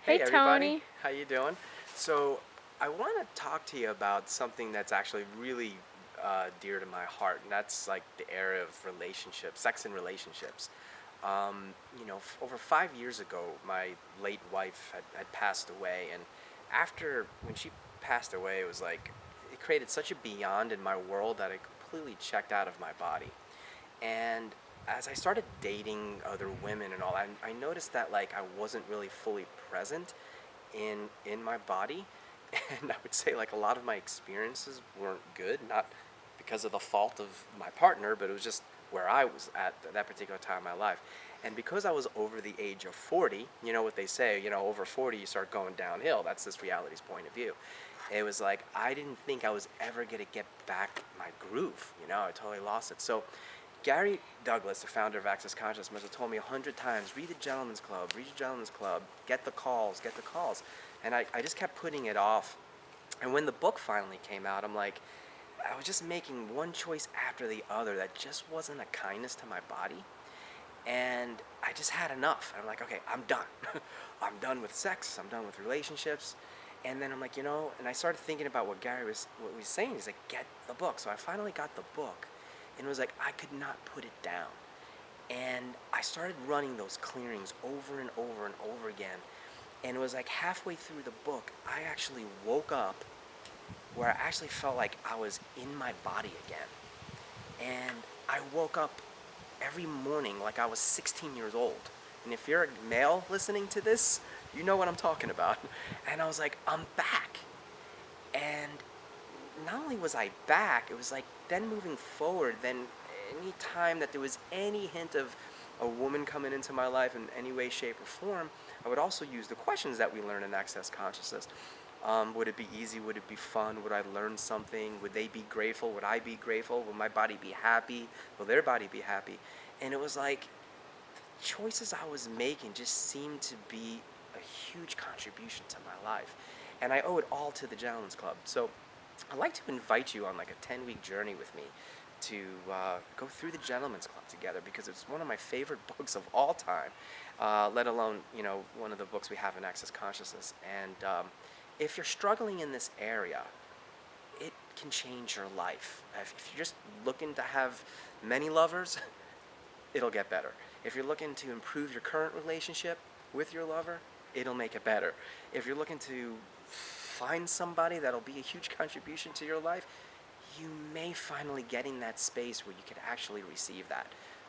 Hey Hey everybody, Tony. how you doing? So I want to talk to you about something that's actually really dear to my heart, and that's like the area of relationships, sex and relationships. Over 5 years ago, my late wife had passed away, and when she passed away, it was like it created such a beyond in my world that it completely checked out of my body. And as I started dating other women and all, I noticed that like I wasn't really fully present in my body, and I would say like a lot of my experiences weren't good, not because of the fault of my partner, but it was just where I was at that particular time in my life. And because I was over the age of 40, you know what they say, over 40 you start going downhill. That's this reality's point of view. It was like I didn't think I was ever going to get back my groove. I totally lost it. So Gary Douglas, the founder of Access Consciousness, must have told me 100 times, read the Gentleman's Club, read the Gentleman's Club, get the calls, get the calls. And I just kept putting it off. And when the book finally came out, I'm like, I was just making one choice after the other that just wasn't a kindness to my body. And I just had enough. I'm like, okay, I'm done. I'm done with sex. I'm done with relationships. And then I'm like, and I started thinking about what he was saying. He's like, get the book. So I finally got the book, and it was like I could not put it down. And I started running those clearings over and over and over again. And it was like halfway through the book, I actually woke up where I actually felt like I was in my body again. And I woke up every morning like I was 16 years old. And if you're a male listening to this, you know what I'm talking about. And I was like, I'm back. And not only was I back, it was like then moving forward, then any time that there was any hint of a woman coming into my life in any way, shape, or form, I would also use the questions that we learn in Access Consciousness. Would it be easy? Would it be fun? Would I learn something? Would they be grateful? Would I be grateful? Will my body be happy? Will their body be happy? And it was like choices I was making just seemed to be a huge contribution to my life. And I owe it all to the Gentleman's Club. So I'd like to invite you on like a 10-week journey with me to go through the Gentleman's Club together, because it's one of my favorite books of all time, let alone, one of the books we have in Access Consciousness. And if you're struggling in this area, it can change your life. If you're just looking to have many lovers, it'll get better. If you're looking to improve your current relationship with your lover, it'll make it better. If you're looking to find somebody that'll be a huge contribution to your life, you may finally get in that space where you could actually receive that.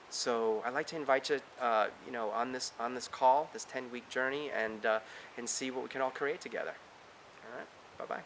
So I'd like to invite you, on this call, this 10-week journey, and see what we can all create together. All right, bye bye.